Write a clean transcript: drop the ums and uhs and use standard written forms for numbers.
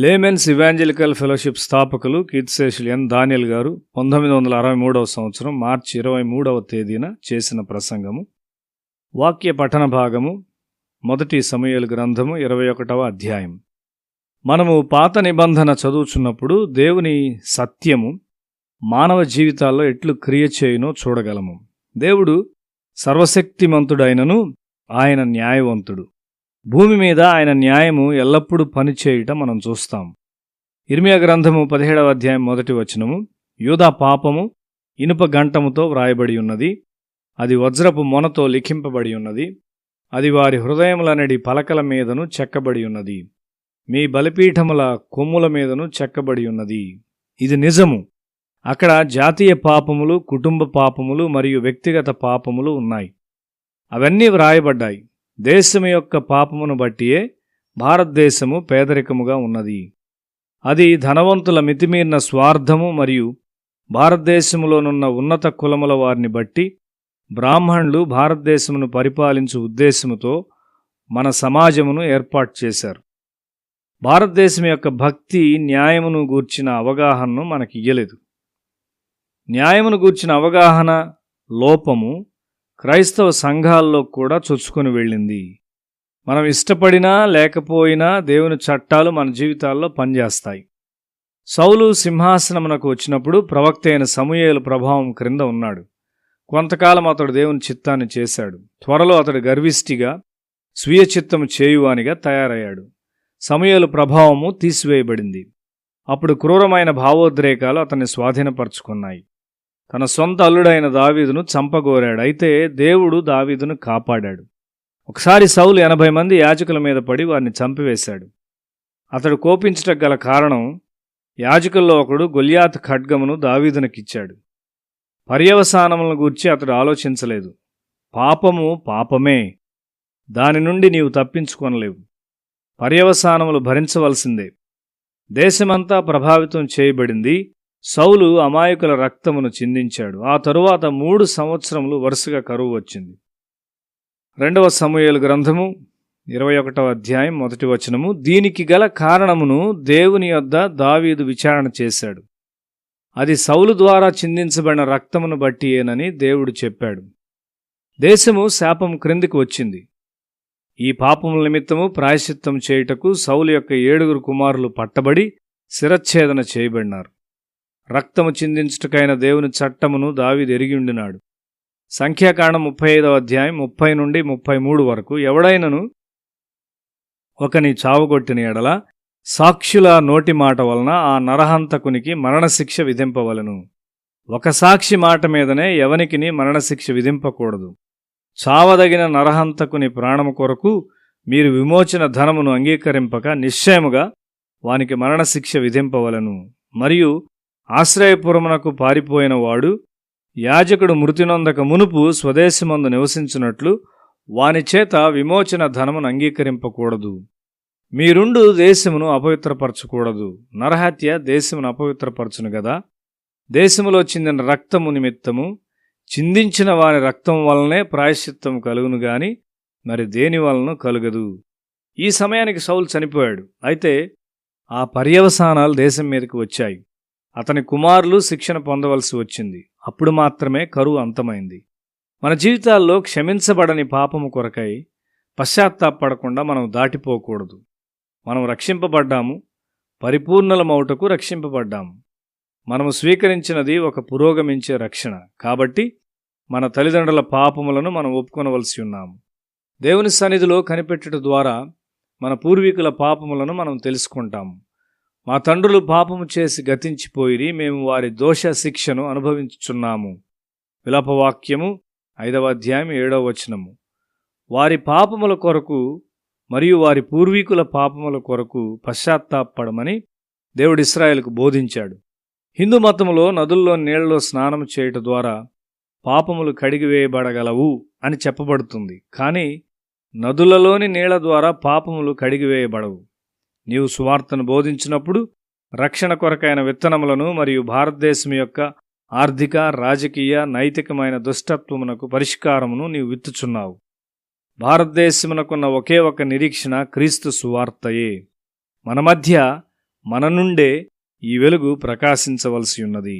Laymen's evangelical fellowship స్థాపకులు కీర్తిశేషులు ఎన్ దానియల్ గారు 1963 సంవత్సరం మార్చి 23వ తేదీన చేసిన ప్రసంగము. వాక్య పఠన భాగము 1 సమూయేలు గ్రంథము 21వ అధ్యాయం. మనము పాత నిబంధన చదువుచున్నప్పుడు దేవుని సత్యము మానవ జీవితాల్లో ఎట్లు క్రియ చేయునో చూడగలము. దేవుడు సర్వశక్తిమంతుడైనను ఆయన న్యాయవంతుడు. భూమి మీద ఆయన న్యాయము ఎల్లప్పుడూ పనిచేయుట మనం చూస్తాం. ఇర్మియా గ్రంథము 17వ అధ్యాయం 1వ వచనము, యూదా పాపము ఇనుప గంటముతో వ్రాయబడి ఉన్నది, అది వజ్రపు మొనతో లిఖింపబడి ఉన్నది, అది వారి హృదయములనడి పలకల మీదను చెక్కబడి ఉన్నది, మీ బలిపీఠముల కొమ్ముల మీదను చెక్కబడి ఉన్నది. ఇది నిజము. అక్కడ జాతీయ పాపములు, కుటుంబ పాపములు మరియు వ్యక్తిగత పాపములు ఉన్నాయి. అవన్నీ వ్రాయబడ్డాయి. దేశము యొక్క పాపమును బట్టియే భారతదేశము పేదరికముగా ఉన్నది. అది ధనవంతుల మితిమీరిన స్వార్థము మరియు భారతదేశములోనున్న ఉన్నత కులముల వారిని బట్టి బ్రాహ్మణులు భారతదేశమును పరిపాలించు ఉద్దేశముతో మన సమాజమును ఏర్పాటు చేశారు. భారతదేశం యొక్క భక్తి న్యాయమును గూర్చిన అవగాహనను మనకియ్యలేదు. న్యాయమును గూర్చిన అవగాహన లోపము క్రైస్తవ సంఘాల్లో కూడా చొచ్చుకొని వెళ్ళింది. మనం ఇష్టపడినా లేకపోయినా దేవుని చట్టాలు మన జీవితాల్లో పనిచేస్తాయి. సౌలు సింహాసనమునకు వచ్చినప్పుడు ప్రవక్త అయిన సమూయేలు ప్రభావం క్రింద ఉన్నాడు. కొంతకాలం అతడు దేవుని చిత్తాన్ని చేశాడు. త్వరలో అతడు గర్విష్ఠిగా స్వీయ చిత్తము చేయువానిగా తయారయ్యాడు. సమూయేలు ప్రభావము తీసివేయబడింది. అప్పుడు క్రూరమైన భావోద్రేకాలు అతన్ని స్వాధీనపరుచుకున్నాయి. తన సొంత అల్లుడైన దావీదును చంపగోరాడు. అయితే దేవుడు దావీదును కాపాడాడు. ఒకసారి సౌలు 80 మంది యాజకుల మీద పడి వారిని చంపివేశాడు. అతడు కోపించటకు గల కారణం, యాజకుల్లో ఒకడు గొల్యాతు ఖడ్గమును దావీదునకిచ్చాడు. పర్యవసానములను గూర్చి అతడు ఆలోచించలేదు. పాపము పాపమే, దాని నుండి నీవు తప్పించుకొనలేవు. పర్యవసానములు భరించవలసిందే. దేశమంతా ప్రభావితం చేయబడింది. సౌలు అమాయకుల రక్తమును చిందించాడు. ఆ తరువాత 3 సంవత్సరములు వరుసగా కరువు వచ్చింది. 2వ సమూయేలు గ్రంథము 21వ అధ్యాయం 1వ వచనము, దీనికి గల కారణమును దేవుని యొద్ద దావీదు విచారణ చేశాడు. అది సౌలు ద్వారా చిందించబడిన రక్తమును బట్టియేనని దేవుడు చెప్పాడు. దేశము శాపం క్రిందికి వచ్చింది. ఈ పాపముల నిమిత్తము ప్రాయశ్చిత్తం చేయుటకు సౌలు యొక్క 7 కుమారులు పట్టబడి శిరచ్ఛేదన చేయబడినారు. రక్తము చిందించుటకైన దేవుని చట్టమును దావీదు ఎరిగియుండినాడు. సంఖ్యాకాండం 35వ అధ్యాయం 30 నుండి 33 వరకు, ఎవడైనను ఒకని చావుగొట్టిన ఎడల సాక్షుల నోటి మాట వలన ఆ నరహంతకునికి మరణశిక్ష విధింపవలెను. ఒక సాక్షి మాట మీదనే ఎవనికిని మరణశిక్ష విధింపకూడదు. చావదగిన నరహంతకుని ప్రాణము కొరకు మీరు విమోచన ధనమును అంగీకరింపక నిశ్చయముగా వానికి మరణశిక్ష విధింపవలెను. మరియు ఆశ్రయపురమునకు పారిపోయిన వాడు యాజకుడు మృతినొందక మునుపు స్వదేశమందు నివసించినట్లు వాని చేత విమోచన ధనమును అంగీకరింపకూడదు. మీరుండు దేశమును అపవిత్రపరచకూడదు. నరహత్య దేశమును అపవిత్రపరచును గదా. దేశములో చిందిన రక్తము నిమిత్తము చిందించిన వాని రక్తం వలనే ప్రాయశ్చిత్తం కలుగును గాని మరి దేని వలన కలుగదు. ఈ సమయానికి సౌలు చనిపోయాడు. అయితే ఆ పర్యవసానాలు దేశం మీదకి వచ్చాయి. అతని కుమారులు శిక్షణ పొందవలసి వచ్చింది. అప్పుడు మాత్రమే కరువు అంతమైంది. మన జీవితాల్లో క్షమించబడని పాపము కొరకై పశ్చాత్తాపడకుండా మనం దాటిపోకూడదు. మనం రక్షింపబడ్డాము, పరిపూర్ణలమౌటకు రక్షింపబడ్డాము. మనము స్వీకరించినది ఒక పురోగమించే రక్షణ. కాబట్టి మన తల్లిదండ్రుల పాపములను మనం ఒప్పుకొనవలసి ఉన్నాము. దేవుని సన్నిధిలో కనిపెట్టుట ద్వారా మన పూర్వీకుల పాపములను మనం తెలుసుకుంటాము. మా తండ్రులు పాపము చేసి గతించిపోయిరి, మేము వారి దోష శిక్షను అనుభవించుచున్నాము. విలాపవాక్యము 5వ అధ్యాయం 7వ వచనము. వారి పాపముల కొరకు మరియు వారి పూర్వీకుల పాపముల కొరకు పశ్చాత్తాపడమని దేవుడు ఇశ్రాయేలుకు బోధించాడు. హిందూ మతములో నదుల్లో నీళ్లలో స్నానం చేయట ద్వారా పాపములు కడిగివేయబడగలవు అని చెప్పబడుతుంది. కానీ నదులలోని నీళ్ల ద్వారా పాపములు కడిగివేయబడవు. నీవు సువార్తను బోధించినప్పుడు రక్షణ కొరకైన విత్తనములను మరియు భారతదేశం యొక్క ఆర్థిక, రాజకీయ, నైతికమైన దుష్టత్వమునకు పరిష్కారమును నీవు విత్తుచున్నావు. భారతదేశమునకున్న ఒకే ఒక నిరీక్షణ క్రీస్తు సువార్తయే. మన మధ్య మన నుండే ఈ వెలుగు ప్రకాశించవలసి ఉన్నది.